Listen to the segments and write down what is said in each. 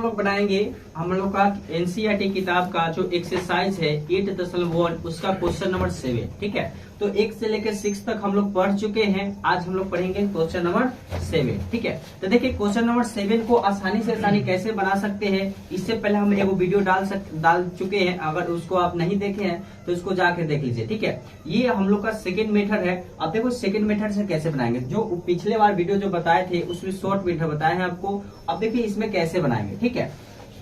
लोग बनाएंगे हम लोग का एनसीईआरटी किताब का जो एक्सरसाइज है 8.1 उसका क्वेश्चन नंबर 7। ठीक है, तो 1 से लेकर 6 तक हम लोग पढ़ चुके हैं। आज हम लोग पढ़ेंगे क्वेश्चन नंबर 7। ठीक है, तो देखिए क्वेश्चन नंबर 7 को आसानी से कैसे बना सकते हैं, इससे पहले हम एगो वीडियो डाल चुके हैं। अगर उसको आप नहीं देखे हैं तो इसको जाके देख लीजिए। ठीक है, ये हम लोग का सेकंड मेथड है। अब देखो सेकंड मेथड से कैसे बनाएंगे, जो पिछले बार वीडियो जो बताए थे उसमें शॉर्ट मेथड बताए हैं आपको। अब देखिए इसमें कैसे बनाएंगे। ठीक है,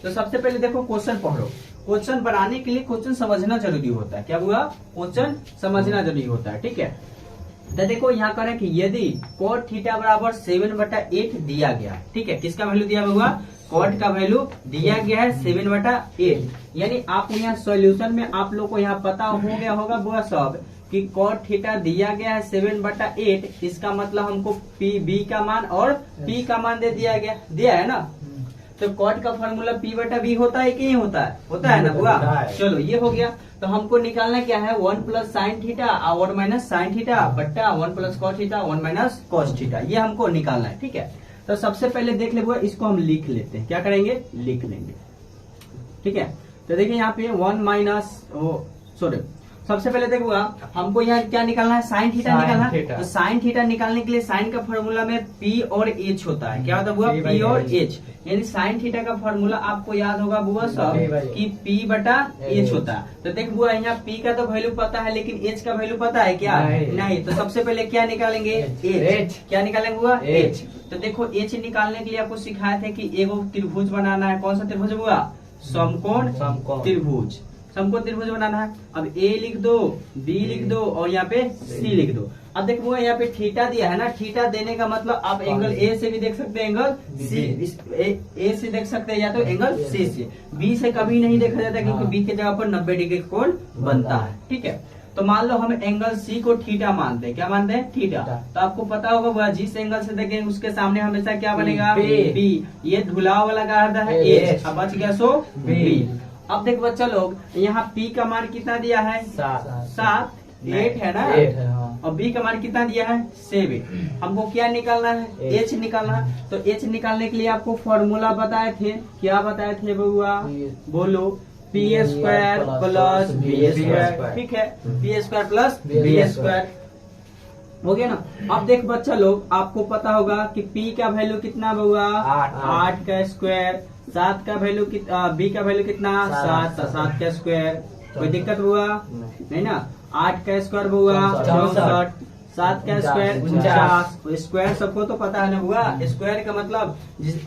तो सबसे पहले देखो क्वेश्चन पढ़ो। क्वेश्चन बनाने के लिए क्वेश्चन समझना जरूरी होता है। क्या हुआ, क्वेश्चन समझना जरूरी होता है। ठीक है, तो देखो यहाँ करें कि यदि cot थीटा बराबर 7/8 दिया गया। ठीक है, किसका वैल्यू दिया हुआ, cot का वैल्यू दिया गया है 7/8। यानी आप यहाँ सॉल्यूशन में आप लोग को यहाँ पता हो गया होगा वो सब कि cot थीटा दिया गया है 7/8। इसका मतलब हमको बी का मान और पी का मान दे दिया है ना। तो cot का फॉर्मूला p/b होता है कि नहीं होता है, होता है ना बुआ। चलो ये हो गया। तो हमको निकालना क्या है, 1 प्लस साइन थीटा और 1 माइनस साइन थीटा बट्टा 1 plus cos theta 1 minus cos theta, ये हमको निकालना है। ठीक है, तो सबसे पहले देख ले बुआ, इसको हम लिख लेते हैं। क्या करेंगे, लिख लेंगे। ठीक है, तो देखिए यहाँ पे 1 माइनस सबसे पहले देखो हमको यहाँ क्या निकालना है, साइन थीटा निकालना है। तो साइन थीटा निकालने के लिए साइन का फॉर्मूला में पी और एच होता है। क्या होता है बुआ, पी और एच। यानी साइन थीटा का फॉर्मूला आपको याद होगा बुआ सब कि p/h होता है। तो देख बुआ यहाँ p का तो वैल्यू पता है, लेकिन h का वैल्यू पता है क्या, नहीं। तो सबसे पहले क्या निकालेंगे, h। क्या निकालेंगे बुआ, h। तो देखो h निकालने के लिए आपको सिखाया था कि एगो त्रिभुज बनाना है। कौन सा त्रिभुज बुआ, समकोण त्रिभुज। समकोण त्रिभुज बनाना है। अब a लिख दो, b लिख दो और यहाँ पे c लिख दो। अब देखो यहाँ पे थीटा दिया है ना, थीटा देने का मतलब आप एंगल a से भी देख सकते हैं, एंगल a से देख सकते हैं, या तो एंगल c से। b से कभी नहीं देखा जाता क्योंकि b की जगह पर 90 डिग्री का कोण बनता है। ठीक है, तो मान लो हम एंगल c को थीटा मानते हैं। क्या मानते हैं, थीटा। तो आपको पता होगा जिस एंगल से देखेंगे उसके सामने हमेशा क्या बनेगा, b। ये धुलाव वाला गाढ़ा है h, अब बच गया सो b। अब देख बच्चा लोग यहाँ p का मान कितना दिया है, 7 8 है ना, और b का मान कितना दिया है 7। हमको क्या निकालना है, h निकालना है। तो h निकालने के लिए आपको फॉर्मूला बताए थे। क्या बताए थे बउआ, बोलो, p² प्लस b²। ठीक है, p² प्लस b² हो गया ना। अब देख बच्चा लोग आपको पता होगा कि p का वैल्यू कितना बउआ, 8 का स्क्वायर। 7 का वैल्यू b का वैल्यू कितना, 7 का स्क्वायर। कोई दिक्कत हुआ नहीं ना। 8 का स्क्वायर हुआ 64, 7 का स्क्वायर 49। स्क्वायर सबको तो पता है ना हुआ। स्क्वायर का मतलब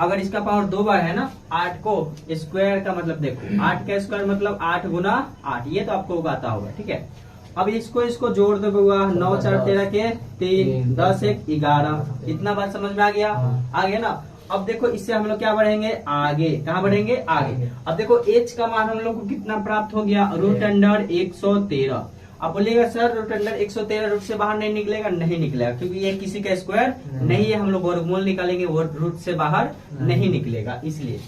अगर इसका पावर 2 बार है ना 8 को, स्क्वायर का मतलब देखो 8 का स्क्वायर मतलब 8 गुना 8, ये तो आपको आता होगा। ठीक है, अब इसको जोड़ दो बउआ, 9 4 13 के 3, 10 1 11। इतना बात समझ में आ गया ना। अब देखो इससे हम लोग क्या बढ़ेंगे आगे, कहाँ बढ़ेंगे आगे। अब देखो h का मान हम लोग को कितना प्राप्त हो गया, √113। अब बोलिएगा सर √113 रूट से बाहर नहीं निकलेगा, नहीं निकलेगा क्योंकि ये किसी का स्क्वायर नहीं है। हम लोग वर्गमूल निकालेंगे, वो रूट से बाहर नहीं निकलेगा, इसलिए।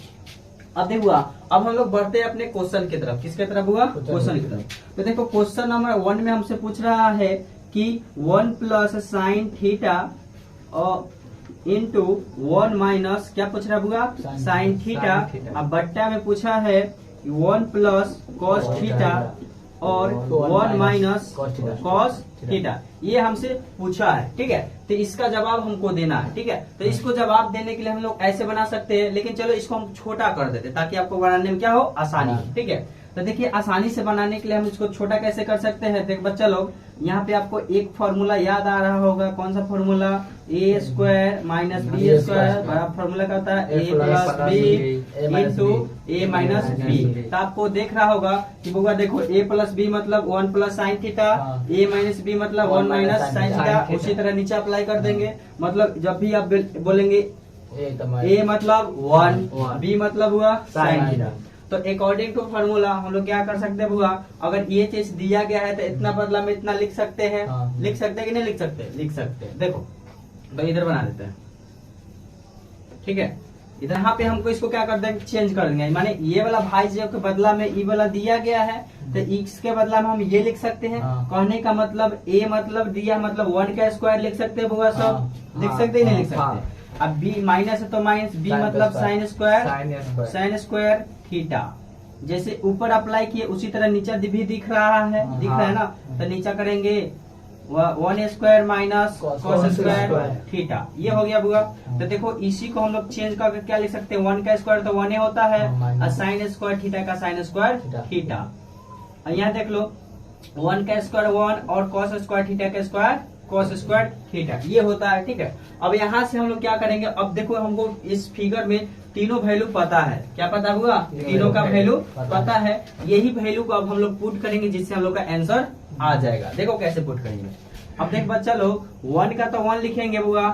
अब देखो अब हम लोग बढ़ते हैं अपने क्वेश्चन की तरफ। किसके तरफ हुआ, क्वेश्चन की तरफ। तो देखो क्वेश्चन नंबर 1 में हमसे पूछ रहा है कि 1 plus sine theta into 1 minus क्या पूछ रहा हुआ, साइन थीटा। अब बट्टा में पूछा है 1 प्लस कॉस थीटा और 1 माइनस कॉस थीटा, ये हमसे पूछा है। ठीक है, तो इसका जवाब हमको देना है। ठीक है, तो इसको जवाब देने के लिए हम लोग ऐसे बना सकते हैं, लेकिन चलो इसको हम छोटा कर देते ताकि आपको बनाने में क्या हो, आसानी हो। ठीक है, तो देखिए आसानी से बनाने के लिए हम इसको छोटा कैसे कर सकते हैं। देख बच्चा लोग यहाँ पे आपको एक फॉर्मूला याद आ रहा होगा। कौन सा फॉर्मूला, a² माइनस b² बड़ा फॉर्मूला का होता है a plus b into a minus b। तो आपको देख रहा होगा कि बुआ देखो a प्लस b मतलब 1 plus sine theta, a minus b मतलब 1 माइनस साइन थीटा। उसी तरह नीचे अप्लाई कर देंगे। मतलब जब भी आप बोलेंगे a मतलब 1, b मतलब हुआ साइन थीटा। तो अकॉर्डिंग टू फॉर्मूला हम लोग क्या कर सकते हैं बुआ, अगर ये चीज दिया गया है तो इतना बदला में इतना लिख सकते हैं। लिख सकते हैं कि नहीं लिख सकते, लिख सकते हैं। देखो तो इधर बना देते हैं। ठीक है, इधर यहाँ पे हमको इसको क्या कर देंगे, चेंज कर देंगे। माने ये वाला भाज्य के बदला में ई वाला दिया गया है, तो x के बदला में हम ये लिख सकते हैं। कहने का मतलब a मतलब दिया मतलब 1 का स्क्वायर लिख सकते हैं बुआ सब, लिख सकते हैं नहीं लिख सकते। अब बी माइनस है तो माइनस, बी मतलब साइन स्क्वायर थीटा। जैसे ऊपर अप्लाई किए उसी तरह नीचे भी दिख रहा है ना, तो नीचे करेंगे 1 square minus cos square theta. ये हो गया बुआ। तो देखो इसी को हम लोग चेंज करके क्या लिख सकते हैं, 1 का स्क्वायर तो 1 होता है, और साइन स्क्वायर थीटा का साइन स्क्वायर थीटा। और यहाँ देख लो 1 का स्क्वायर 1 और कॉस स्क्वायर थीटा का स्क्वायर कॉस स्क्वायर थीटा, ये होता है। ठीक है, अब यहाँ से हम लोग क्या करेंगे, अब देखो हमको इस फिगर में तीनों वैल्यू पता है। क्या पता हुआ, तीनों का वैल्यू पता है। यही वैल्यू को अब हम लोग पुट करेंगे जिससे हम लोग का आंसर आ जाएगा। देखो कैसे पुट करेंगे। अब देख बच्चा लोग 1 का तो 1 लिखेंगे बुआ।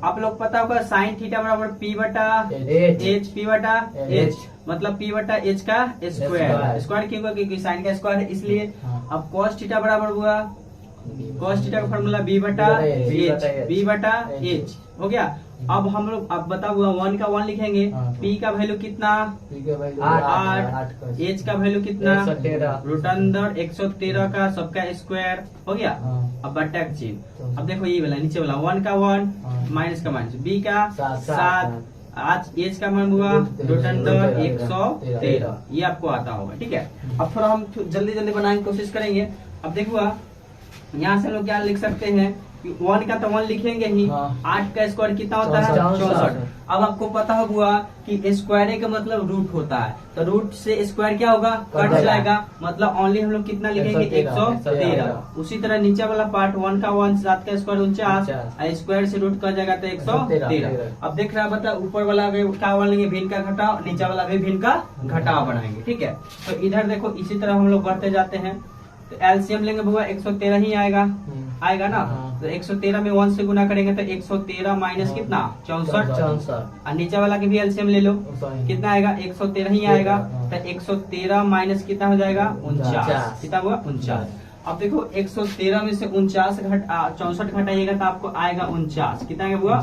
आप लोग पता होगा साइन थीटा बराबर पी बटा एच, पी बटा एच मतलब पी बटा एच का स्क्वायर। स्क्वायर क्यों, क्योंकि साइन का स्क्वायर है इसलिए। अब कॉस थीटा बराबर हुआ, कॉस थीटा का फॉर्मूला बी बटा एच हो गया। अब हम लोग अब बता हुआ 1 का 1 लिखेंगे, पी का वैल्यू कितना 8, एच का वैल्यू कितना रूट अंडर 113 का सबका स्क्वायर हो गया। अब बटा का चिन्ह, अब देखो ये वाला नीचे वाला 1 का 1 माइनस का माइनस, बी का 7, आज एच का मान हुआ रूट अंडर 113, ये आपको आता होगा। ठीक है, अब थोड़ा हम जल्दी जल्दी बनाने की कोशिश करेंगे। अब देखो यहाँ से हम लोग क्या लिख सकते हैं, 1 का तो 1 लिखेंगे ही। 8 का स्क्वायर कितना होता है 64। अब आपको पता होगा कि स्क्वायर का मतलब रूट होता है, तो रूट से स्क्वायर क्या होगा कट जाएगा, मतलब ओनली हम लोग कितना लिखेंगे 113। उसी तरह नीचे वाला पार्ट 1 का 1 7 का स्क्वायर 49, स्क्वायर से रूट कट जाएगा तो 113। अब देख रहा है बता ऊपर वाला का 1 लेंगे भिन्न का घटाव, नीचे वाला भी भिन्न का घटाव बनाएंगे। ठीक है, तो इधर देखो इसी तरह हम लोग बढ़ते जाते हैं। तो एलसीएम लेंगे भैया 113 ही आएगा ना। तो 113 में 1 से गुना करेंगे तो 113 माइनस कितना 64, और नीचे वाला के भी एलसीएम ले लो, कितना आएगा 113 ही आएगा। तो 113 माइनस कितना हो जाएगा 49, कितना हुआ 49। अब देखो 113 में से 64 घटाइएगा तो आपको आएगा 49, कितना आएगा बुआ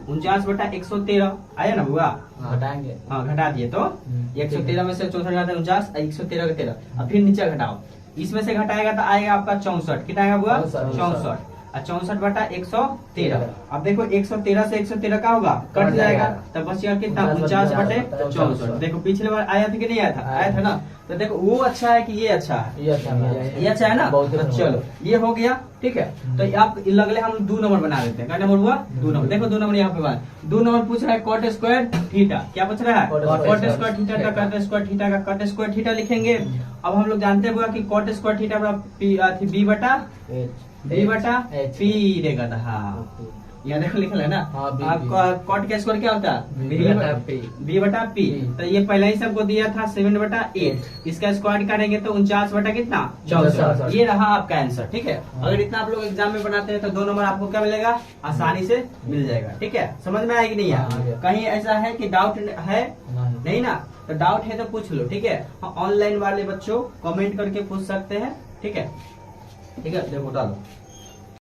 49 बटा 113 आया ना बुआ, घटाएंगे। हाँ घटा दिए तो 113 में से 64 घटा 49, 113 का 13। अब फिर नीचे घटाओ, इसमें से घटाएगा तो आएगा आपका 64, कितना आएगा बुआ 64, 64 बटा 113। अब देखो 113 से 113 का होगा कट जाएगा, तब बचेगा कितना 49 बटे 64। देखो पिछले बार आया था कि नहीं आया था ना। तो देखो वो अच्छा है कि ये अच्छा है, ये अच्छा है ना। तो चलो ये हो गया। ठीक है, तो आप लगले हम 2 नंबर बना देते हैं। क्या नंबर हुआ 2 नंबर। देखो 2 नंबर यहाँ पे बात 2 नंबर पूछ रहा है कॉट स्क्वायर थीटा। क्या पूछ रहा है कॉट स्क्वायर थीटा का कॉट स्क्वायर थीटा का कॉट स्क्वायर थीटा लिखेंगे। अब हम लोग जानते हुआ कि कॉट स्क्वायर थीटा बी बटा पी देगा था। हाँ यहाँ देखो लिखा है ना, आपका कॉट का स्क्वायर क्या होता है बी बटा पी। तो ये पहले ही सबको दिया था 7 बटा 8, इसका स्क्वायर करेंगे तो 49 बटा कितना 64। ये रहा आपका आंसर। ठीक है, अगर इतना आप लोग एग्जाम में बनाते हैं तो 2 नंबर आपको क्या मिलेगा आसानी से मिल जाएगा। ठीक है, समझ में आएगी नहीं है, कहीं ऐसा है कि डाउट है नहीं ना, तो डाउट है तो पूछ लो। ठीक है, ऑनलाइन वाले बच्चों कमेंट करके पूछ सकते हैं। ठीक है, देखो डालो।